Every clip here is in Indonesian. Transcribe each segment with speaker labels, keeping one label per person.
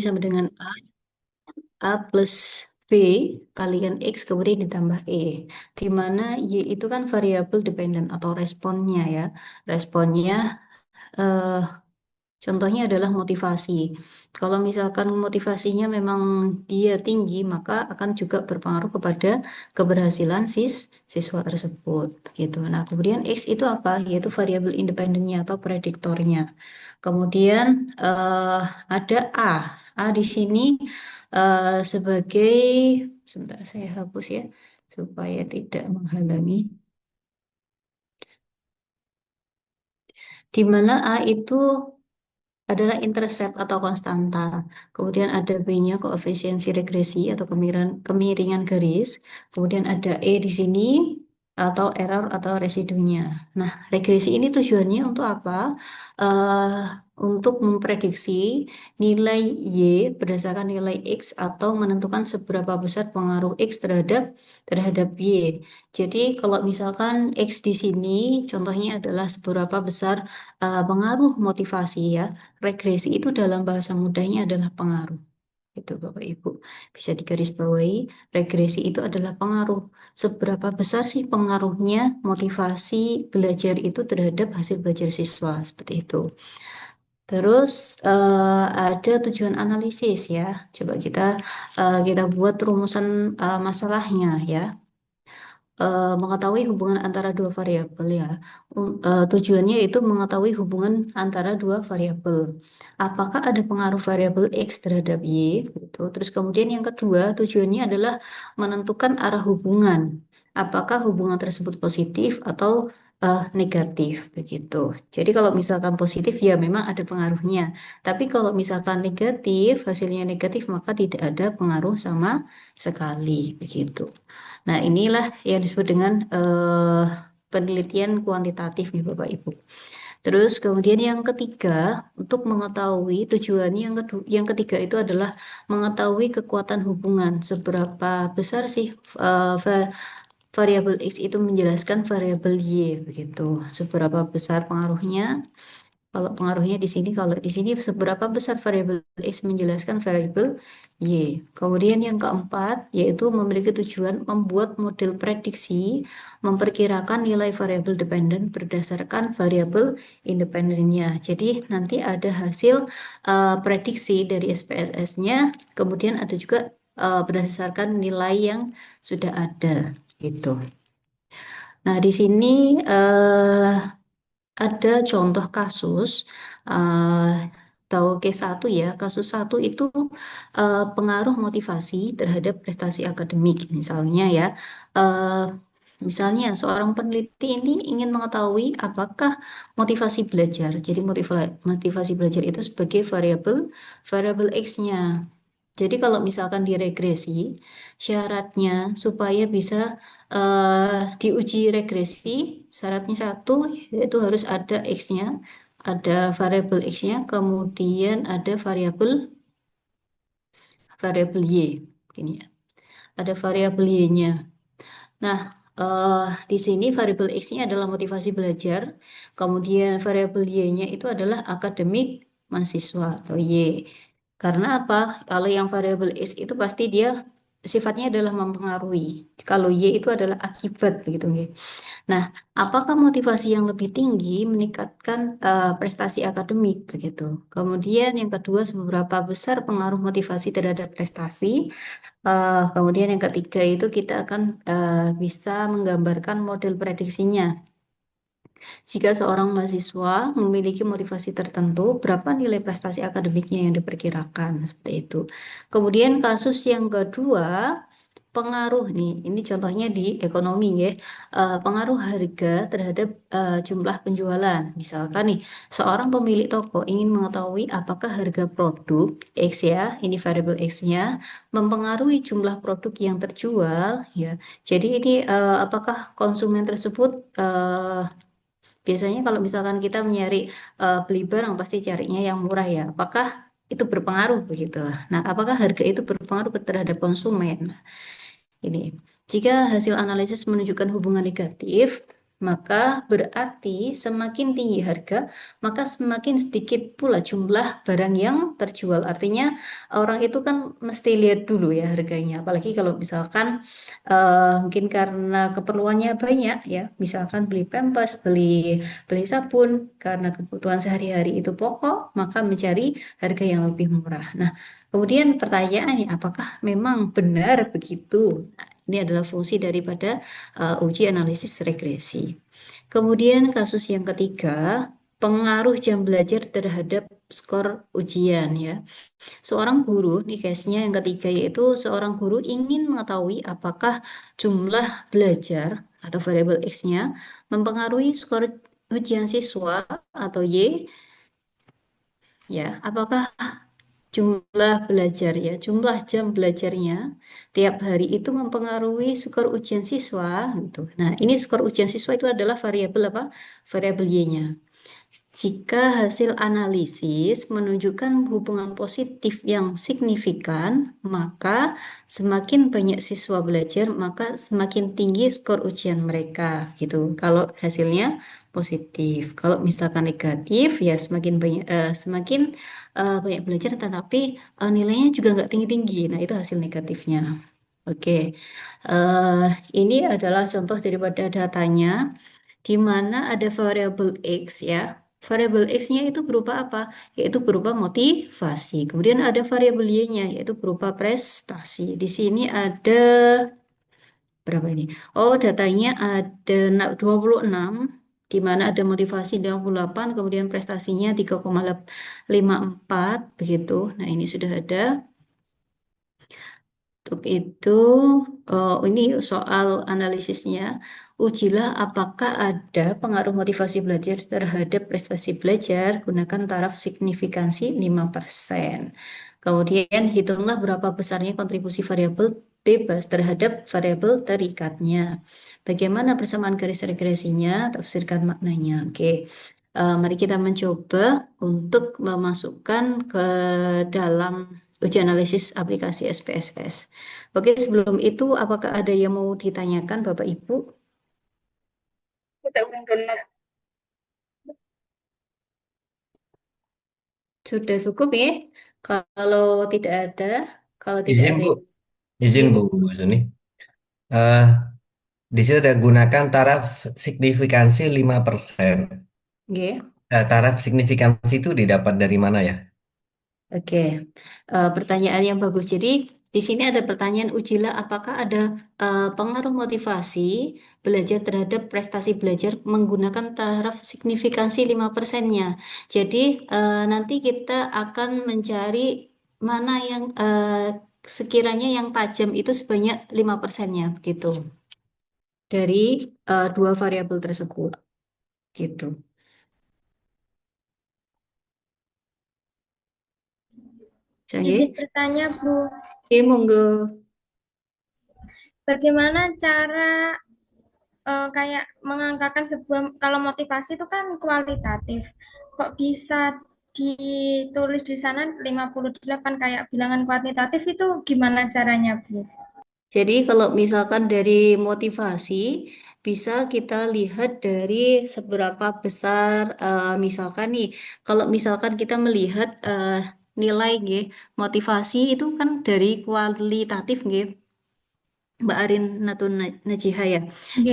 Speaker 1: sama dengan A plus B kalian X kemudian ditambah E. Di mana Y itu kan variabel dependen atau responnya ya. Responnya eh, contohnya adalah motivasi. Kalau misalkan motivasinya memang dia tinggi, maka akan juga berpengaruh kepada keberhasilan siswa tersebut. Gitu. Nah, kemudian X itu apa? Yaitu variabel independennya atau prediktornya. Kemudian ada A. A di sini sebagai, sebentar saya hapus ya, supaya tidak menghalangi. Di mana A itu adalah intercept atau konstanta. Kemudian ada B-nya koefisiensi regresi atau kemiringan garis. Kemudian ada E di sini atau error atau residunya. Nah, regresi ini tujuannya untuk apa? Eh, untuk memprediksi nilai Y berdasarkan nilai X atau menentukan seberapa besar pengaruh X terhadap Y. Jadi kalau misalkan X di sini contohnya adalah seberapa besar pengaruh motivasi ya. Regresi itu dalam bahasa mudahnya adalah pengaruh. Itu Bapak Ibu. Bisa digarisbawahi, regresi itu adalah pengaruh. Seberapa besar sih pengaruhnya motivasi belajar itu terhadap hasil belajar siswa, seperti itu. Terus ada tujuan analisis ya. Coba kita buat rumusan masalahnya ya. Mengetahui hubungan antara dua variabel ya. Tujuannya itu mengetahui hubungan antara dua variabel. Apakah ada pengaruh variabel X terhadap Y? Gitu. Terus kemudian yang kedua, tujuannya adalah menentukan arah hubungan. Apakah hubungan tersebut positif atau negatif begitu. Jadi kalau misalkan positif ya memang ada pengaruhnya. Tapi kalau misalkan negatif, hasilnya negatif maka tidak ada pengaruh sama sekali begitu. Nah, inilah yang disebut dengan penelitian kuantitatif nih Bapak Ibu. Terus kemudian yang ketiga, untuk mengetahui tujuannya yang ketiga itu adalah mengetahui kekuatan hubungan. Seberapa besar sih variabel X itu menjelaskan variabel Y begitu. Seberapa besar pengaruhnya kalau pengaruhnya di sini, kalau di sini seberapa besar variabel X menjelaskan variabel Y. Kemudian yang keempat, yaitu memiliki tujuan membuat model prediksi, memperkirakan nilai variabel dependen berdasarkan variabel independennya. Jadi nanti ada hasil prediksi dari SPSS-nya, kemudian ada juga berdasarkan nilai yang sudah ada. Gitu. Nah, di sini ada contoh kasus eh atau case satu ya. Kasus satu itu pengaruh motivasi terhadap prestasi akademik. Misalnya ya, eh, misalnya seorang peneliti ini ingin mengetahui apakah motivasi belajar. Jadi motivasi belajar itu sebagai variabel X-nya. Jadi kalau misalkan diregresi, syaratnya supaya bisa diuji regresi, syaratnya satu, yaitu harus ada X-nya, ada variabel X-nya, kemudian ada variabel Y. Gini ya, ada variabel Y-nya. Nah, di sini variabel X-nya adalah motivasi belajar, kemudian variabel Y-nya itu adalah akademik mahasiswa atau Y. Karena apa? Kalau yang variabel X itu pasti dia sifatnya adalah mempengaruhi. Kalau Y itu adalah akibat begitu nggih. Nah, apakah motivasi yang lebih tinggi meningkatkan prestasi akademik begitu? Kemudian yang kedua, seberapa besar pengaruh motivasi terhadap prestasi? Kemudian yang ketiga itu kita akan bisa menggambarkan model prediksinya. Jika seorang mahasiswa memiliki motivasi tertentu, berapa nilai prestasi akademiknya yang diperkirakan? Seperti itu. Kemudian kasus yang kedua, pengaruh nih. Ini contohnya di ekonomi ya. Pengaruh harga terhadap jumlah penjualan. Misalkan nih, seorang pemilik toko ingin mengetahui apakah harga produk X ya, ini variable X-nya, mempengaruhi jumlah produk yang terjual ya. Jadi ini apakah konsumen tersebut biasanya kalau misalkan kita mencari beli barang pasti carinya yang murah ya. Apakah itu berpengaruh begitu? Nah, apakah harga itu berpengaruh terhadap konsumen? Nah, ini, jika hasil analisis menunjukkan hubungan negatif, maka berarti semakin tinggi harga, maka semakin sedikit pula jumlah barang yang terjual. Artinya orang itu kan mesti lihat dulu ya harganya. Apalagi kalau misalkan mungkin karena keperluannya banyak ya, misalkan beli pampers, beli beli sabun, karena kebutuhan sehari-hari itu pokok, maka mencari harga yang lebih murah. Nah, kemudian pertanyaannya, apakah memang benar begitu? Nah, ini adalah fungsi daripada uji analisis regresi. Kemudian kasus yang ketiga, pengaruh jam belajar terhadap skor ujian ya. Seorang guru, nih case-nya yang ketiga yaitu seorang guru ingin mengetahui apakah jumlah belajar atau variabel X-nya mempengaruhi skor ujian siswa atau Y ya. Apakah jumlah belajar ya, jumlah jam belajarnya tiap hari itu mempengaruhi skor ujian siswa gitu. Nah, ini skor ujian siswa itu adalah variabel apa? Variabel Y-nya. Jika hasil analisis menunjukkan hubungan positif yang signifikan, maka semakin banyak siswa belajar, maka semakin tinggi skor ujian mereka gitu. Kalau hasilnya positif, kalau misalkan negatif, ya semakin banyak belajar, tetapi nilainya juga nggak tinggi-tinggi. Nah, itu hasil negatifnya. Oke, Eh, ini adalah contoh daripada datanya di mana ada variabel X ya. Variabel X-nya itu berupa apa? Yaitu berupa motivasi. Kemudian ada variabel Y-nya, yaitu berupa prestasi. Di sini ada berapa ini? Oh, datanya ada 26, di mana ada motivasi 28, kemudian prestasinya 3,54, begitu. Nah, ini sudah ada. Untuk itu, ini soal analisisnya. Ujilah apakah ada pengaruh motivasi belajar terhadap prestasi belajar. Gunakan taraf signifikansi 5%. Kemudian hitunglah berapa besarnya kontribusi variabel bebas terhadap variabel terikatnya. Bagaimana persamaan garis regresinya? Tafsirkan maknanya. Oke. Mari kita mencoba untuk memasukkan ke dalam uji analisis aplikasi SPSS. Oke, sebelum itu, apakah ada yang mau ditanyakan, Bapak Ibu?
Speaker 2: Udah download.
Speaker 1: Sudah cukup ya? Kalau tidak ada, kalau tidak
Speaker 2: Izin
Speaker 1: ada,
Speaker 2: Bu, izin Bu
Speaker 1: Ibu,
Speaker 2: Suni. Eh, di sini ada gunakan taraf signifikansi 5%.
Speaker 1: Oke.
Speaker 2: Taraf signifikansi itu didapat dari mana ya?
Speaker 1: Oke, pertanyaan yang bagus. Jadi di sini ada pertanyaan ujilah apakah ada pengaruh motivasi belajar terhadap prestasi belajar menggunakan taraf signifikansi 5%-nya. Jadi nanti kita akan mencari mana yang sekiranya yang tajam itu sebanyak 5%-nya begitu dari dua variabel tersebut gitu.
Speaker 2: Izin
Speaker 1: Oke,
Speaker 2: bertanya, Bu,
Speaker 1: monggo.
Speaker 2: bagaimana cara kayak mengangkat sebuah, kalau motivasi itu kan kualitatif, kok bisa ditulis di sana 58 kayak bilangan kuantitatif itu gimana caranya, Bu?
Speaker 1: Jadi kalau misalkan dari motivasi bisa kita lihat dari seberapa besar misalkan nih kalau misalkan kita melihat nilai nggih, motivasi itu kan dari kualitatif nggih, Mbak Arin Natun Najiha ya.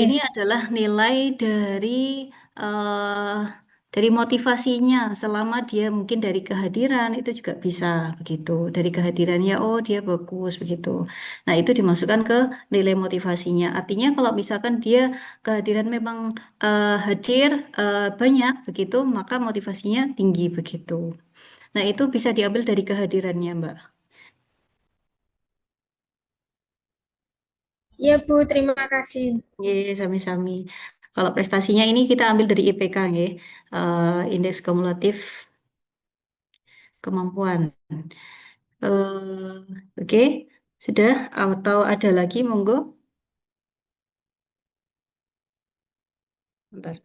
Speaker 1: Ini
Speaker 2: Oke.
Speaker 1: adalah nilai eh, dari motivasinya selama dia mungkin dari kehadiran itu juga bisa begitu. Dari kehadirannya oh dia bagus begitu. Nah, itu dimasukkan ke nilai motivasinya. Artinya kalau misalkan dia kehadiran memang hadir banyak begitu, maka motivasinya tinggi begitu. Nah, itu bisa diambil dari kehadirannya, Mbak.
Speaker 2: Iya, Bu, terima kasih.
Speaker 1: Ye, sami-sami. Kalau prestasinya ini kita ambil dari IPK, nggih. Indeks kumulatif kemampuan. Oke, sudah atau ada lagi, monggo. Bentar.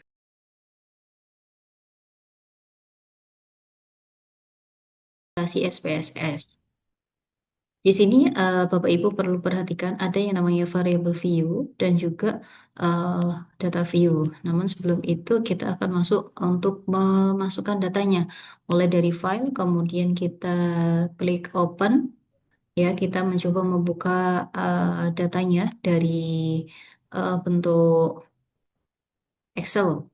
Speaker 1: Prestasi SPSS. Di sini Bapak Ibu perlu perhatikan ada yang namanya variable view dan juga eh, data view. Namun sebelum itu kita akan masuk untuk memasukkan datanya. Mulai dari file, kemudian kita klik open, ya kita mencoba membuka datanya dari bentuk Excel.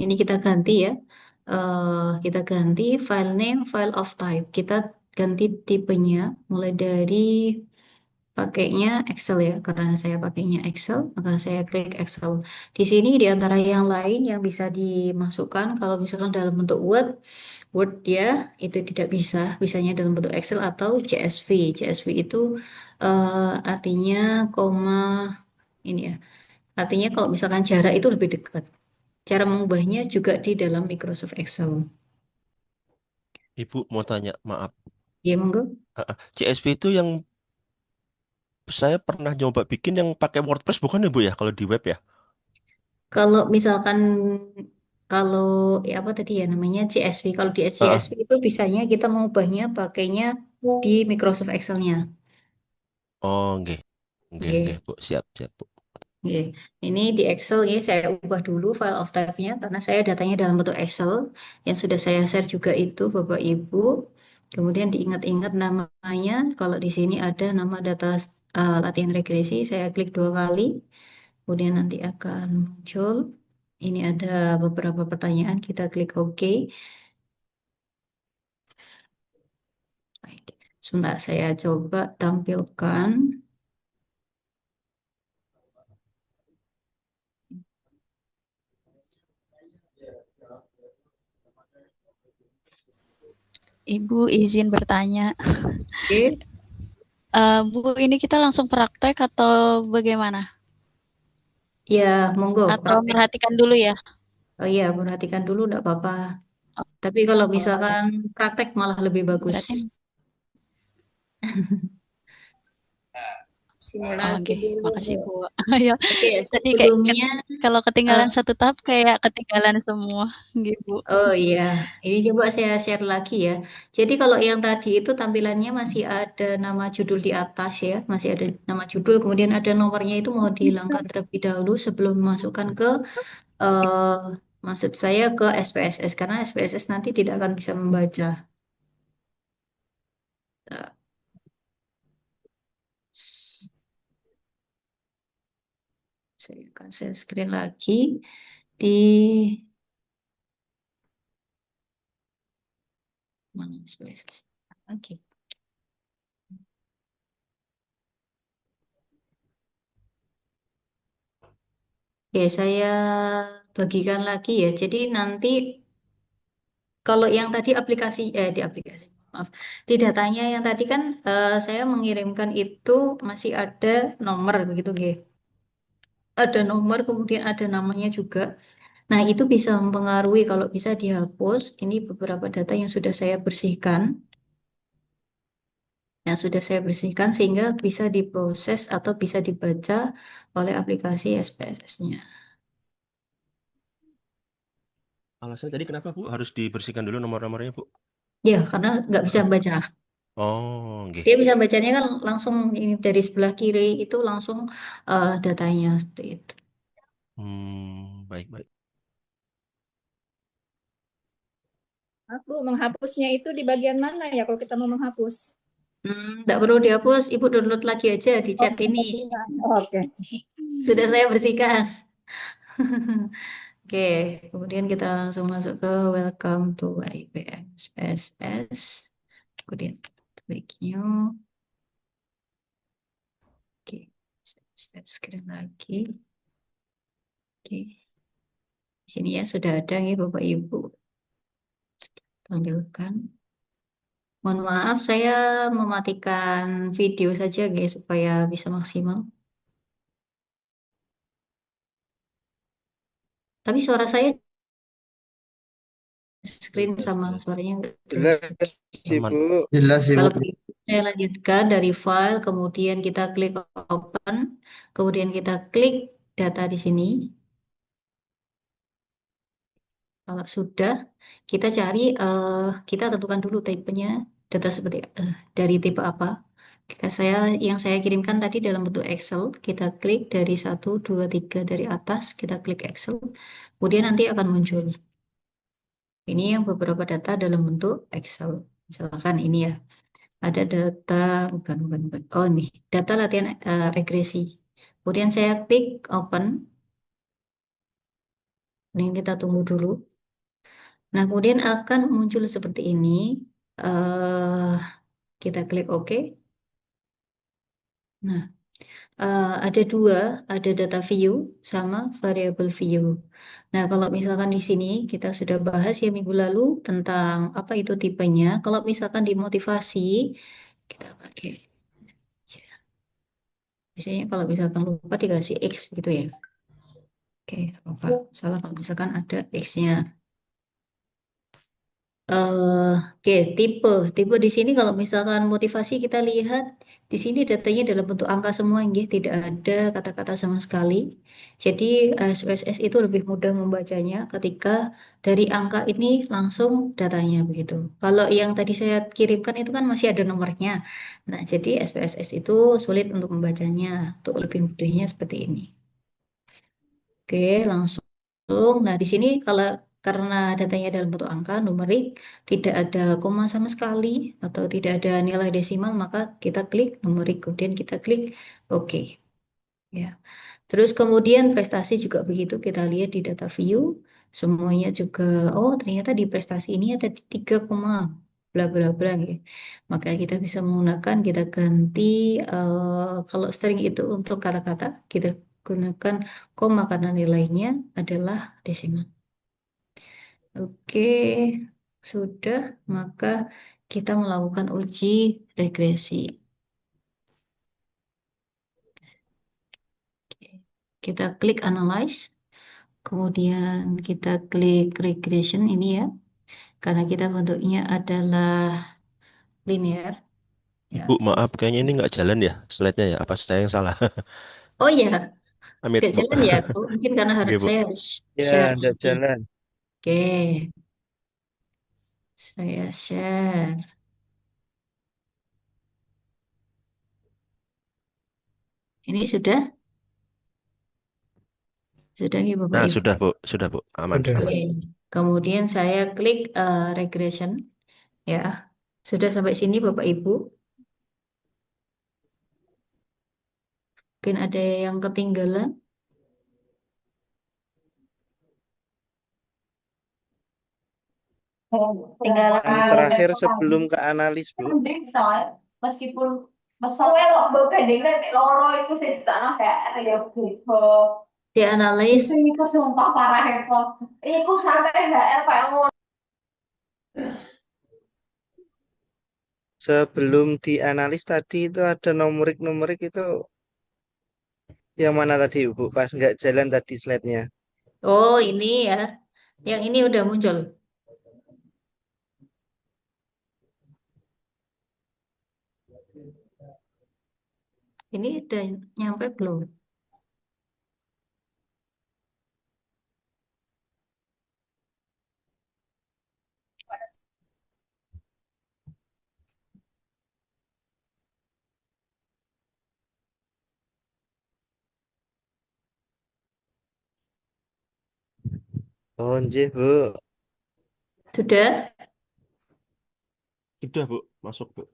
Speaker 1: Ini kita ganti ya. Kita ganti file name, file of type. Kita ganti tipenya mulai dari pakainya Excel ya. Karena saya pakainya Excel, maka saya klik Excel. Di sini di antara yang lain yang bisa dimasukkan kalau misalkan dalam bentuk Word, Word ya itu tidak bisa. Bisanya dalam bentuk Excel atau CSV. CSV itu artinya koma ini ya. Artinya kalau misalkan jarak itu lebih dekat. Cara mengubahnya juga di dalam Microsoft Excel.
Speaker 3: Ibu mau tanya, maaf.
Speaker 1: Ya, monggo.
Speaker 3: CSV itu yang saya pernah nyoba bikin yang pakai WordPress bukan ya Bu ya kalau di web ya?
Speaker 1: Kalau misalkan kalau ya apa tadi ya namanya CSV. Kalau di
Speaker 3: Heeh.
Speaker 1: CSV itu bisanya kita mengubahnya pakainya di Microsoft Excel-nya.
Speaker 3: Oh, nggih. Nggih, nggih,
Speaker 1: Oke.
Speaker 3: Bu. Siap, siap, Bu.
Speaker 1: Oke. Ini di Excel ya saya ubah dulu file of type-nya karena saya datanya dalam bentuk Excel yang sudah saya share juga itu Bapak Ibu. Kemudian diingat-ingat namanya. Kalau di sini ada nama data latihan regresi, saya klik 2 kali. Kemudian nanti akan muncul. Ini ada beberapa pertanyaan, kita klik OK. Baik. Sebentar, saya coba tampilkan.
Speaker 4: Ibu izin bertanya.
Speaker 1: Oke,
Speaker 4: Bu, ini kita langsung praktek atau bagaimana?
Speaker 1: ya monggo
Speaker 4: Atau
Speaker 1: praktek.
Speaker 4: merhatikan dulu ya?
Speaker 1: Oh iya, perhatikan dulu enggak apa-apa. Tapi kalau
Speaker 4: Oh,
Speaker 1: misalkan praktek malah lebih bagus.
Speaker 4: berarti
Speaker 2: Simulasi
Speaker 4: oke,
Speaker 2: dulu, Bu.
Speaker 4: makasih Bu. Ya,
Speaker 1: Oke,
Speaker 4: tadi kayak
Speaker 1: sebelumnya
Speaker 4: kalau
Speaker 1: eh,
Speaker 4: ketinggalan satu tahap kayak ketinggalan semua gitu.
Speaker 1: oh iya, ini coba saya share lagi ya. Jadi kalau yang tadi itu tampilannya masih ada nama judul di atas ya, masih ada nama judul, kemudian ada nomornya itu mohon dihilangkan terlebih dahulu sebelum memasukkan ke eh maksud saya ke SPSS karena SPSS nanti tidak akan bisa membaca. Nah, saya akan share screen lagi di mana SPSS. Oke. Oke, saya bagikan lagi ya. Jadi nanti kalau yang tadi di aplikasi, maaf, di datanya yang tadi kan saya mengirimkan itu masih ada nomor begitu, G. Ada nomor, kemudian ada namanya juga. Nah, itu bisa mempengaruhi kalau bisa dihapus. Ini beberapa data yang sudah saya bersihkan, sehingga bisa diproses atau bisa dibaca oleh aplikasi SPSS-nya.
Speaker 3: Alasan tadi kenapa Bu harus dibersihkan dulu nomor-nomornya Bu?
Speaker 1: Ya, karena nggak bisa baca.
Speaker 3: Oh, nggih.
Speaker 1: Dia bisa bacanya kan langsung ini dari sebelah kiri itu langsung datanya seperti itu.
Speaker 3: Baik, baik.
Speaker 5: Aku menghapusnya itu di bagian mana ya kalau kita mau menghapus?
Speaker 1: Nggak perlu dihapus, Ibu download lagi aja di chat ini.
Speaker 5: Oke.
Speaker 1: Sudah saya bersihkan. Oke, kemudian kita langsung masuk ke Welcome to IPM SPSS. Kemudian klik New. Oke, share screen lagi. Oke, di sini ya sudah ada ya Bapak Ibu. Tampilkan. Mohon maaf, saya mematikan video saja guys supaya bisa maksimal. Tapi suara saya screen
Speaker 3: Jelas,
Speaker 1: sama
Speaker 3: jelas.
Speaker 1: suaranya nggak jelas.
Speaker 6: Jelas,
Speaker 3: Aman.
Speaker 6: Ibu. Jelas, Ibu.
Speaker 1: Kalau begitu, saya lanjutkan dari file, kemudian kita klik open, kemudian kita klik data di sini. Kalau sudah, kita cari, kita tentukan dulu tipenya. data seperti dari tipe apa. Yang saya kirimkan tadi dalam bentuk Excel, kita klik dari 1, 2, 3 dari atas, kita klik Excel, kemudian nanti akan muncul. Ini yang beberapa data dalam bentuk Excel. Misalkan ini ya, ada data, bukan. Oh ini, data latihan regresi. Kemudian saya klik Open. Ini kita tunggu dulu. Nah, kemudian akan muncul seperti ini. eh kita klik OK. Nah, ada dua, ada data view sama variable view. Nah, kalau misalkan di sini kita sudah bahas ya minggu lalu tentang apa itu tipenya. Kalau misalkan di motivasi, kita pakai. Biasanya kalau misalkan lupa dikasih X gitu ya. Oke, apa salah kalau misalkan ada X-nya. Oke, tipe di sini kalau misalkan motivasi kita lihat di sini datanya dalam bentuk angka semua, nggih, tidak ada kata-kata sama sekali. Jadi SPSS itu lebih mudah membacanya ketika dari angka ini langsung datanya begitu. Kalau yang tadi saya kirimkan itu kan masih ada nomornya. Nah, jadi SPSS itu sulit untuk membacanya. Untuk lebih mudahnya seperti ini. Oke, langsung. Nah, di sini karena datanya dalam bentuk angka, numerik, tidak ada koma sama sekali, atau tidak ada nilai desimal, maka kita klik numerik, kemudian kita klik OK. Ya. Terus kemudian prestasi juga begitu, kita lihat di data view, semuanya juga, oh ternyata di prestasi ini ada 3, bla bla bla ya. Maka kita bisa menggunakan, kita ganti, kalau string itu untuk kata-kata, kita gunakan koma karena nilainya adalah desimal. Oke, sudah, maka kita melakukan uji regresi. Oke. Kita klik analyze, kemudian kita klik regression ini ya, karena kita bentuknya adalah linear. Ya.
Speaker 3: Bu, maaf, kayaknya ini nggak jalan ya slide-nya ya. Apa saya yang salah?
Speaker 1: Oh ya,
Speaker 3: Amit,
Speaker 1: gak
Speaker 3: Bu.
Speaker 1: jalan ya. Oh, mungkin karena
Speaker 3: Oke, Bu.
Speaker 1: saya harus
Speaker 6: Ya,
Speaker 1: share
Speaker 6: nggak
Speaker 1: lagi.
Speaker 6: jalan.
Speaker 1: Oke, saya share. Ini sudah ya Bapak
Speaker 3: Nah,
Speaker 1: Ibu.
Speaker 3: sudah, Bu. Sudah, Bu. Aman,
Speaker 6: Sudah.
Speaker 3: aman.
Speaker 1: Oke, kemudian saya klik regression. Ya, sudah sampai sini Bapak Ibu. Mungkin ada yang ketinggalan. Tinggal
Speaker 6: Yang terakhir sebelum ke analis, Bu.
Speaker 1: meskipun masalah mbok gendeng nek loro iku sing ditakno HR ya beda. Dianalis. Sing iku sumpah parah repot. Iku sampe HR kayak ngono.
Speaker 6: Sebelum dianalis tadi itu ada numerik-numerik itu yang mana tadi, Bu? Pas nggak jalan tadi slide-nya.
Speaker 1: Oh, ini ya. Yang ini udah muncul. Ini udah nyampe belum?
Speaker 6: Oh, nggih, Bu.
Speaker 1: Sudah?
Speaker 3: Sudah, Bu. Masuk, Bu.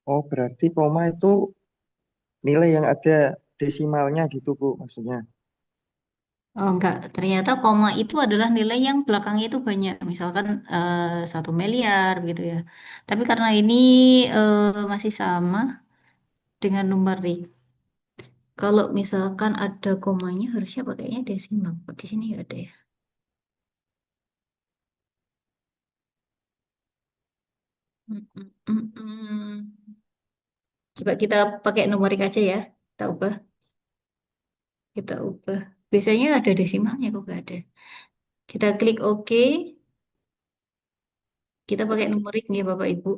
Speaker 6: Oh, berarti koma itu nilai yang ada desimalnya gitu, Bu, maksudnya.
Speaker 1: Oh, enggak. Ternyata koma itu adalah nilai yang belakangnya itu banyak. Misalkan 1 miliar gitu ya. Tapi karena ini masih sama dengan numerik. Kalau misalkan ada komanya harusnya pakainya desimal. Kok di sini nggak ada ya? Mm, mm, mm, mm. Coba kita pakai numerik aja ya. Kita ubah. Kita ubah. Biasanya ada desimalnya kok nggak ada. Kita klik OK. Kita pakai numerik nih Bapak Ibu.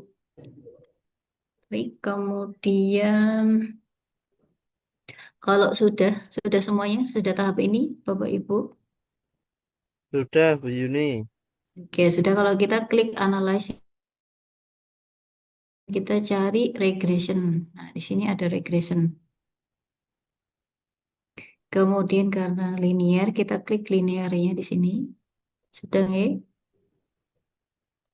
Speaker 1: Klik kemudian kalau sudah semuanya, sudah tahap ini Bapak Ibu.
Speaker 6: Sudah, Bu Yuni.
Speaker 1: Oke, sudah kalau kita klik analyze, kita cari regression. Nah, di sini ada regression. Kemudian karena linear, kita klik linearnya di sini. Sudah ya.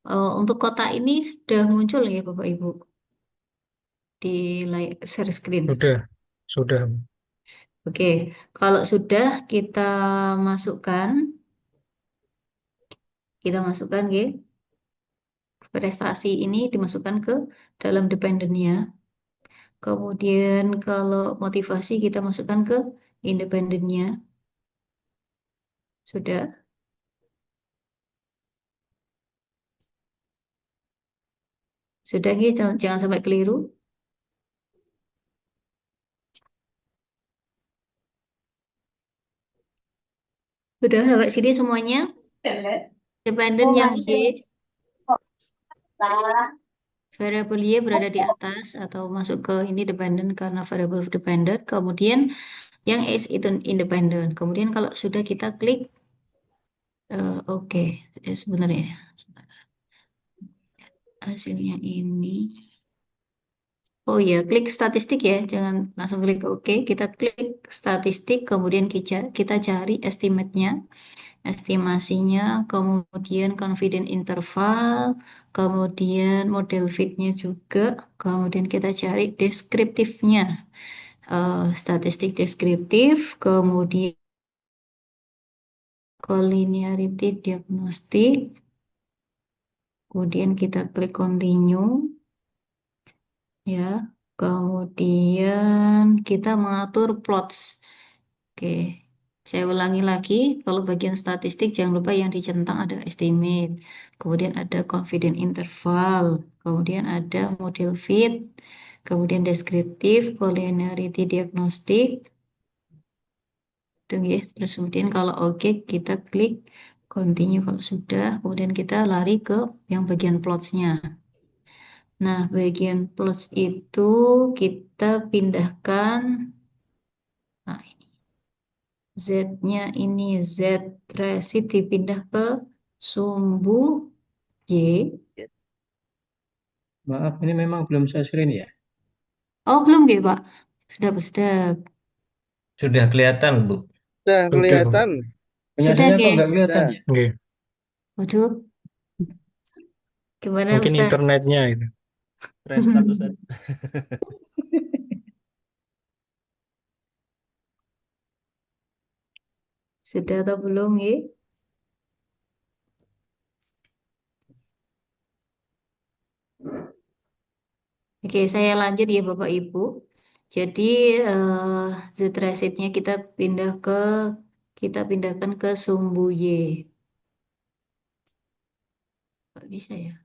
Speaker 1: Untuk kotak ini sudah muncul ya Bapak Ibu di share screen.
Speaker 7: Sudah.
Speaker 1: Oke, kalau sudah kita masukkan ya. Prestasi ini dimasukkan ke dalam dependennya. Kemudian kalau motivasi kita masukkan ke independennya. Sudah. Sudah ya, jangan sampai keliru. Sudah sampai sini semuanya. Dependen yang Y, variable Y berada di atas atau masuk ke ini dependent karena variable dependent. Kemudian yang S itu independent. Kemudian kalau sudah kita klik, oke, sebenarnya hasilnya ini. Oh iya, klik statistik ya, jangan langsung klik oke. Kita klik statistik, kemudian kita cari estimate-nya, estimasinya, kemudian confidence interval, kemudian model fit-nya juga, kemudian kita cari deskriptifnya, statistik deskriptif, kemudian collinearity diagnostik, kemudian kita klik continue, ya, kemudian kita mengatur plots. Oke, saya ulangi lagi, kalau bagian statistik jangan lupa yang dicentang ada estimate, kemudian ada confidence interval, kemudian ada model fit, kemudian deskriptif, collinearity diagnostik, itu ya. Terus kemudian kalau oke kita klik continue kalau sudah, kemudian kita lari ke yang bagian plots-nya. Nah, bagian plots itu kita pindahkan, nah ini Z-nya ini Z trasit dipindah ke sumbu Y.
Speaker 7: Maaf, ini memang belum saya share ya.
Speaker 1: Oh, belum ya, Pak? Sudah.
Speaker 8: Sudah kelihatan, Bu.
Speaker 6: Sudah
Speaker 7: Sudah.
Speaker 6: kelihatan.
Speaker 7: Punya
Speaker 1: Sudah,
Speaker 7: saya kok
Speaker 1: Ge?
Speaker 7: nggak kelihatan
Speaker 6: Sudah.
Speaker 7: ya? Oke.
Speaker 1: Waduh, gimana
Speaker 7: Mungkin
Speaker 1: Ustaz?
Speaker 7: internetnya itu.
Speaker 3: Restart Ustaz.
Speaker 1: Sudah atau belum, ya? Oke, saya lanjut ya Bapak Ibu. Jadi Z-nya kita pindahkan ke sumbu Y. Nggak bisa ya.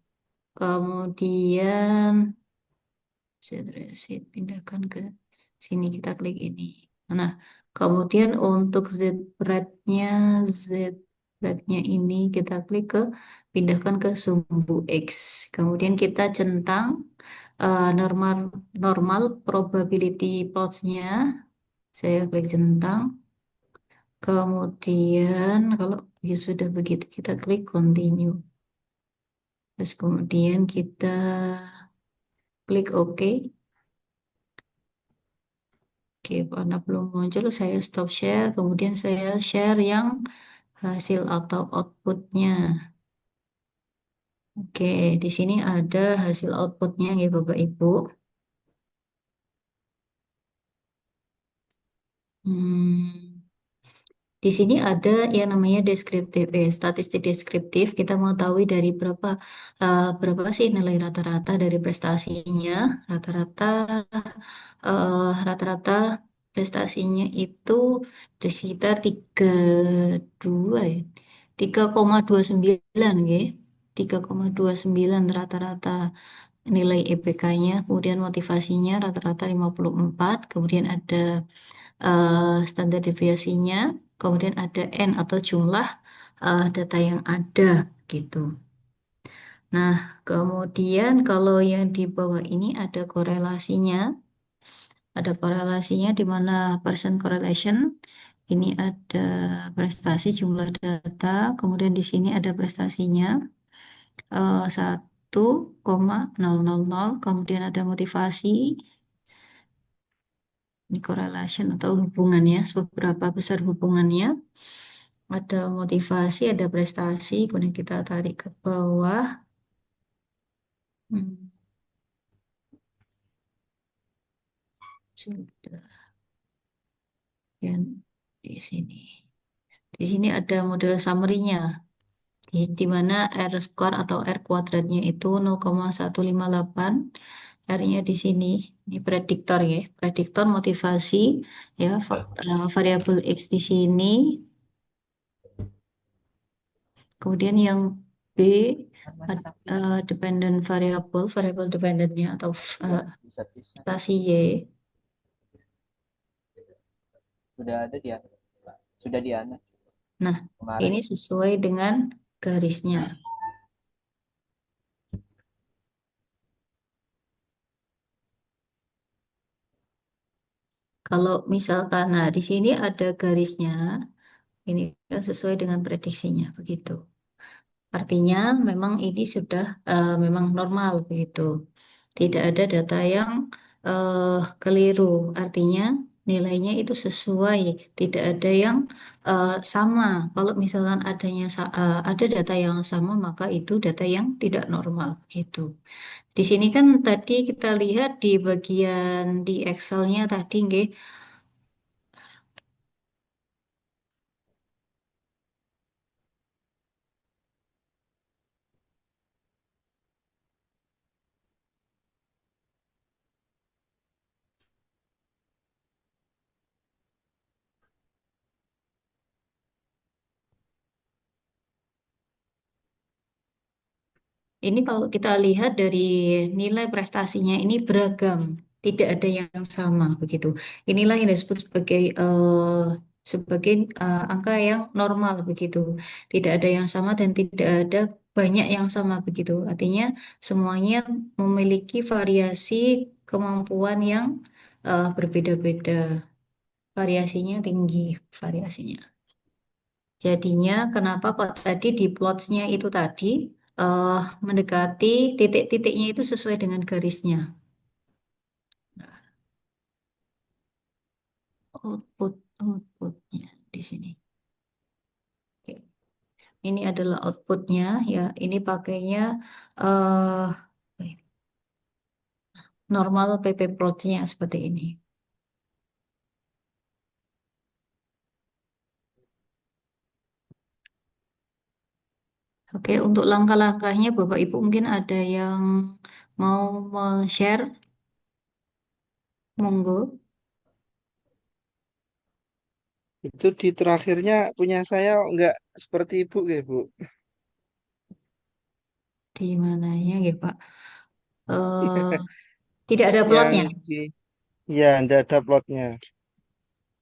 Speaker 1: Kemudian Z pindahkan ke sini, kita klik ini. Nah, kemudian untuk Z-nya ini kita klik ke pindahkan ke sumbu X. Kemudian kita centang normal probability plots-nya. Saya klik centang. Kemudian kalau sudah begitu kita klik continue. Terus kemudian kita klik OK. Oke, karena belum muncul, saya stop share. Kemudian saya share yang hasil atau outputnya. Oke, di sini ada hasil outputnya ya Bapak Ibu. Di sini ada yang namanya deskriptif, statistik deskriptif. Kita mau tahu dari berapa sih nilai rata-rata dari prestasinya. Rata-rata prestasinya itu di sekitar 32 ya. 3,29 ya. 3,29 rata-rata nilai EPK-nya, kemudian motivasinya rata-rata 54, kemudian ada standar deviasinya, kemudian ada N atau jumlah data yang ada gitu. Nah, kemudian kalau yang di bawah ini ada korelasinya. Ada korelasinya di mana Pearson correlation Ini ada prestasi jumlah data, kemudian di sini ada prestasinya 1,000, kemudian ada motivasi, ini correlation atau hubungannya, seberapa besar hubungannya. Ada motivasi, ada prestasi, kemudian kita tarik ke bawah. Hmm, sudah. Dan di sini. Di sini ada model summary-nya, di mana R square atau R kuadratnya itu 0,158. R-nya di sini. Ini prediktor ya. Prediktor motivasi ya, variabel X di sini. Kemudian yang B dependent variable, variable dependentnya atau stasi Y. Nah, ini sesuai dengan garisnya. Kalau misalkan, nah di sini ada garisnya, ini kan sesuai dengan prediksinya, begitu. Artinya memang ini sudah memang normal, begitu. Tidak ada data yang keliru, artinya nilainya itu sesuai, tidak ada yang sama. Kalau misalkan ada data yang sama, maka itu data yang tidak normal, begitu. Di sini kan tadi kita lihat di bagian di Excel-nya tadi, nggih. Ini kalau kita lihat dari nilai prestasinya ini beragam, tidak ada yang sama begitu. Inilah yang disebut sebagai angka yang normal begitu. Tidak ada yang sama dan tidak ada banyak yang sama begitu. Artinya semuanya memiliki variasi kemampuan yang berbeda-beda. Variasinya tinggi, variasinya. Jadinya kenapa kok tadi di plots-nya itu tadi eh, mendekati titik-titiknya itu sesuai dengan garisnya. Nah, outputnya di sini. Oke. Ini adalah outputnya ya. Ini pakainya eh normal PP plots-nya seperti ini. Oke, untuk langkah-langkahnya Bapak Ibu mungkin ada yang mau share, monggo.
Speaker 6: Itu di terakhirnya punya saya nggak seperti ibu ya Bu.
Speaker 1: Di mananya ya Pak? Eh tidak ada
Speaker 6: Yang
Speaker 1: plotnya.
Speaker 6: di ya nggak ada plotnya.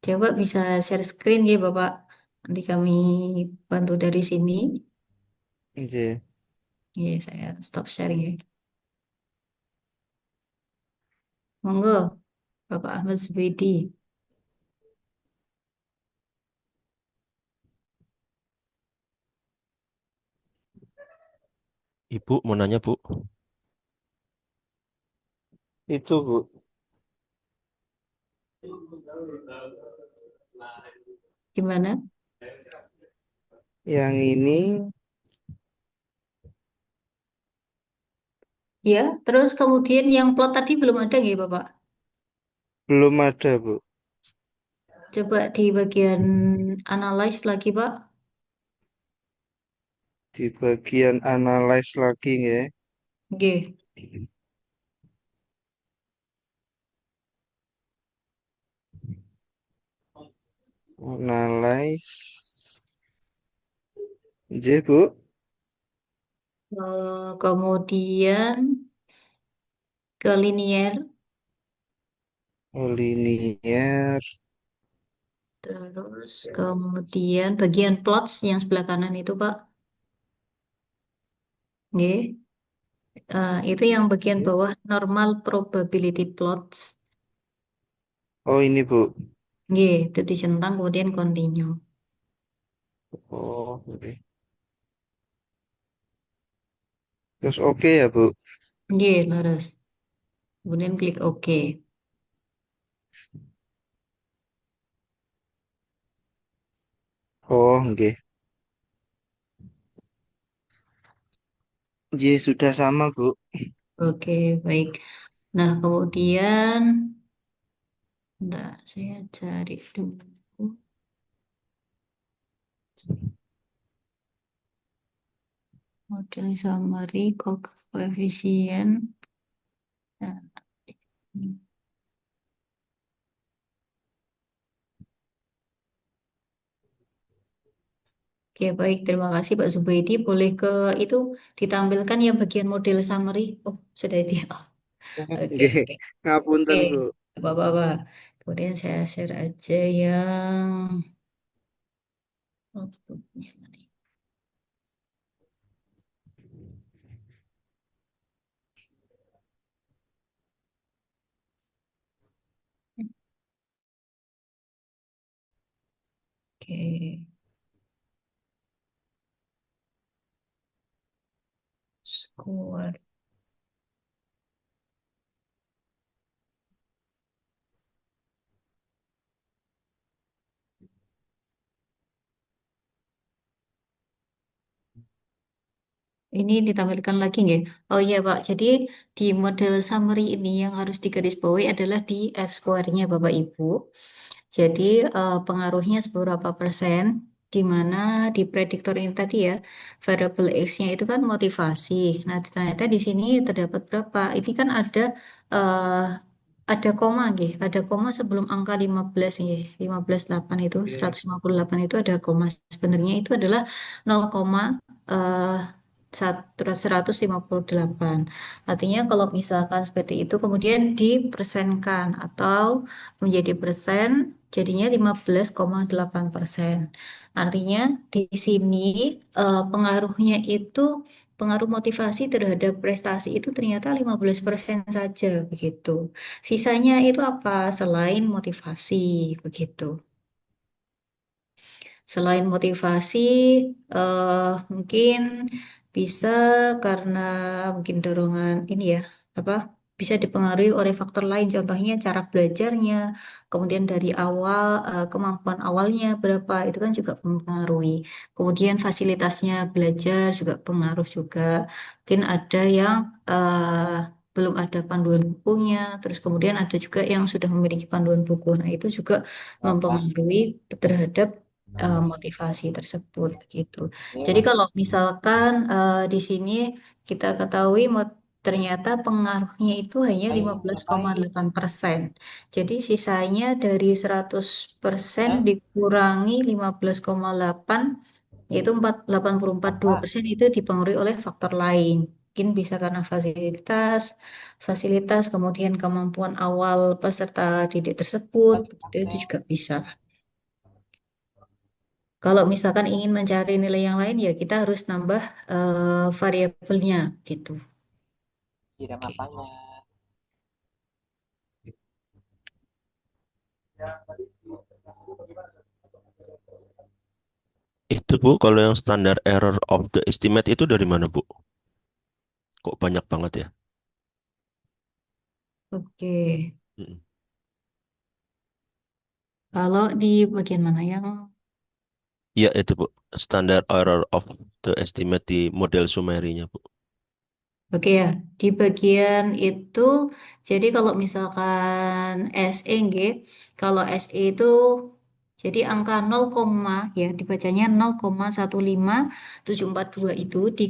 Speaker 1: Coba bisa share screen ya Bapak. Nanti kami bantu dari sini.
Speaker 6: Nggih.
Speaker 1: Ya, saya stop sharing ya. Monggo, Bapak Ahmad Subedi.
Speaker 3: Ibu mau nanya, Bu.
Speaker 6: Itu Bu.
Speaker 1: Gimana?
Speaker 6: Yang ini
Speaker 1: Ya, terus kemudian yang plot tadi belum ada ya Bapak?
Speaker 6: belum ada Bu.
Speaker 1: Coba di bagian analyze lagi Pak.
Speaker 6: Di bagian analyze lagi ya.
Speaker 1: Oke.
Speaker 6: Analyze. Nggih Bu.
Speaker 1: Kemudian ke linear,
Speaker 6: Oh, linear.
Speaker 1: terus kemudian bagian plots yang sebelah kanan itu Pak. Oke. Itu yang bagian bawah normal probability plots.
Speaker 6: Oh ini Bu.
Speaker 1: Nggih, itu dicentang kemudian continue.
Speaker 6: Oh, oke. Terus oke ya, Bu.
Speaker 1: Nggih, leres. Kemudian klik OK.
Speaker 6: Oh, oke. Ji, sudah sama, Bu.
Speaker 1: Oke, baik. Nah, kemudian, bentar, saya cari dulu. Model summary, koefisien. Nah, ini. Oke, baik. Terima kasih Pak Zubaidi. Boleh ke itu ditampilkan ya bagian model summary. Oh, sudah itu ya. Oke,
Speaker 6: Oke.
Speaker 1: oke. Oke,
Speaker 6: Ngapunten, Bu.
Speaker 1: Bapak-bapak. Kemudian saya share aja yang outputnya mana ya? Oke, score. Ini ditampilkan lagi nggih? Oh iya Pak, jadi di model summary ini yang harus digarisbawahi adalah di R-square-nya Bapak Ibu. Jadi pengaruhnya seberapa persen, di mana di prediktor ini tadi ya, variable X-nya itu kan motivasi. Nah, ternyata di sini terdapat berapa? Ini kan eh, ada koma nggih, ada koma sebelum angka 15 nggih. 15,8 itu, 158 itu ada koma. Sebenarnya itu adalah 0, eh, 158. Artinya kalau misalkan seperti itu kemudian dipersenkan atau menjadi persen jadinya 15,8%. Artinya di sini pengaruhnya itu pengaruh motivasi terhadap prestasi itu ternyata 15% saja begitu. Sisanya itu apa selain motivasi begitu. Selain motivasi, mungkin bisa karena mungkin dorongan ini ya, apa bisa dipengaruhi oleh faktor lain, contohnya cara belajarnya, kemudian dari awal kemampuan awalnya berapa, itu kan juga mempengaruhi. Kemudian fasilitasnya belajar juga pengaruh juga. Mungkin ada yang belum ada panduan bukunya, terus kemudian ada juga yang sudah memiliki panduan buku. Nah, itu juga mempengaruhi terhadap motivasi tersebut begitu. Jadi kalau misalkan di sini kita ketahui ternyata pengaruhnya itu hanya 15,8%. Jadi sisanya dari 100% dikurangi 15,8 yaitu 84,2% itu dipengaruhi oleh faktor lain. Mungkin bisa karena fasilitas, kemudian kemampuan awal peserta didik tersebut, itu juga bisa. Kalau misalkan ingin mencari nilai yang lain, ya kita harus nambah variabelnya gitu. Oke.
Speaker 3: Itu Bu, kalau yang standar error of the estimate itu dari mana Bu? Kok banyak banget ya?
Speaker 1: Oke.
Speaker 3: Mm.
Speaker 1: Kalau di bagian mana yang
Speaker 3: Ya itu Bu, standar error of the estimate di model summary-nya Bu.
Speaker 1: Oke ya, di bagian itu, jadi kalau misalkan SE, kalau SE itu, jadi angka 0, ya dibacanya 0,15742 itu di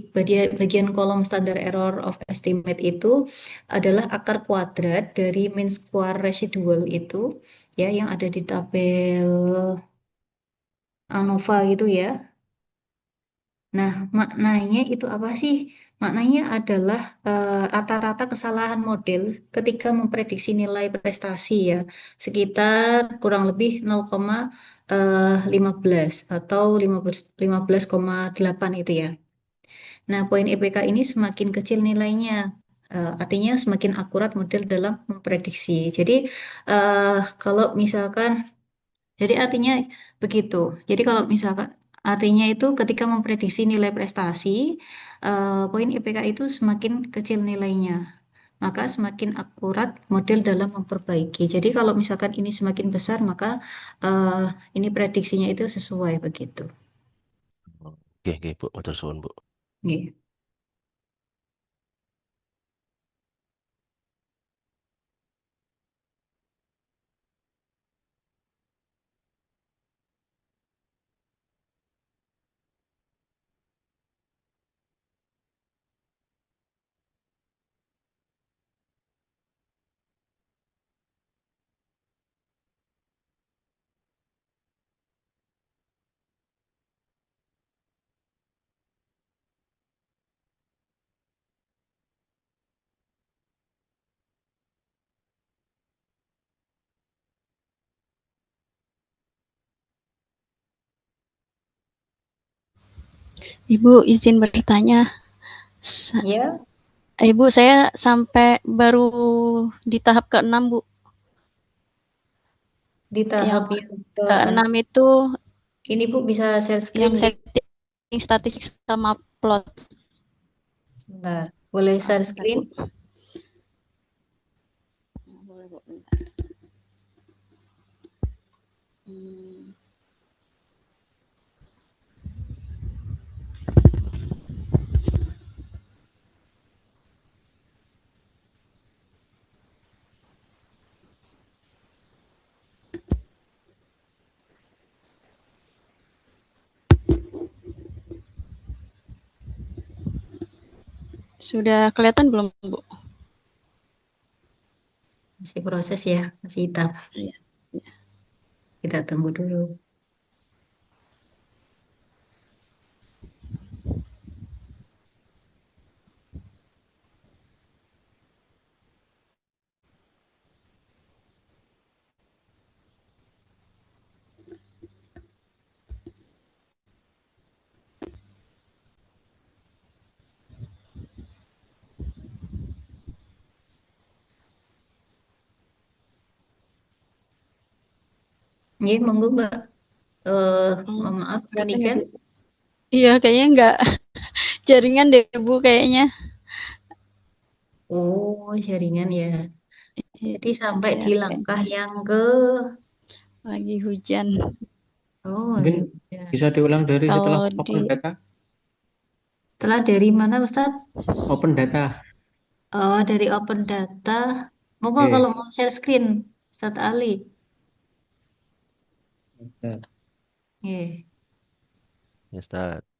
Speaker 1: bagian kolom standar error of estimate itu adalah akar kuadrat dari mean square residual itu, ya yang ada di tabel ANOVA gitu ya. Nah, maknanya itu apa sih? Maknanya adalah rata-rata kesalahan model ketika memprediksi nilai prestasi ya, sekitar kurang lebih 0,15 atau 15,8 itu ya. Nah, poin EPK ini semakin kecil nilainya, artinya semakin akurat model dalam memprediksi. Jadi, kalau misalkan Jadi artinya begitu. Jadi kalau misalkan artinya itu ketika memprediksi nilai prestasi, poin IPK itu semakin kecil nilainya, maka semakin akurat model dalam memperbaiki. Jadi kalau misalkan ini semakin besar, maka eh, ini prediksinya itu sesuai begitu.
Speaker 3: Oke, oke, Bu. Matur suwun, Bu.
Speaker 1: Nggih.
Speaker 4: Ibu izin bertanya.
Speaker 1: Ya,
Speaker 4: Ibu, saya sampai baru di tahap ke-6, Bu.
Speaker 1: di tahap
Speaker 4: Yang
Speaker 1: yang
Speaker 4: ke-6
Speaker 1: ke-6
Speaker 4: itu
Speaker 1: ini Bu bisa share screen
Speaker 4: yang
Speaker 1: nggih?
Speaker 4: setting statistik sama plot.
Speaker 1: Sebentar. Boleh
Speaker 4: Oh,
Speaker 1: share
Speaker 4: sebentar,
Speaker 1: screen?
Speaker 4: Bu. Boleh, Bu. Hmm. Sudah kelihatan belum, Bu?
Speaker 1: Masih proses ya, masih hitam.
Speaker 4: Iya.
Speaker 1: Kita tunggu dulu. Nggih, monggo Mbak. Maaf, Bu
Speaker 4: Kelihatan ya,
Speaker 1: Niken.
Speaker 4: Bu? Iya, kayaknya enggak jaringan deh, Bu, kayaknya.
Speaker 1: Oh, jaringan ya. Jadi sampai
Speaker 4: Iya,
Speaker 1: di
Speaker 4: kayak
Speaker 1: langkah yang ke
Speaker 4: lagi hujan.
Speaker 7: Mungkin
Speaker 1: ya.
Speaker 7: bisa diulang dari setelah
Speaker 4: Kalau
Speaker 7: open
Speaker 4: di
Speaker 7: data.
Speaker 1: Setelah dari mana Ustadz?
Speaker 7: Open data.
Speaker 1: Oh, dari open data. Monggo kalau
Speaker 7: Oke.
Speaker 1: mau share screen, Ustadz Ali.
Speaker 7: Oke.
Speaker 1: Nggih.
Speaker 3: Ya, Ustaz.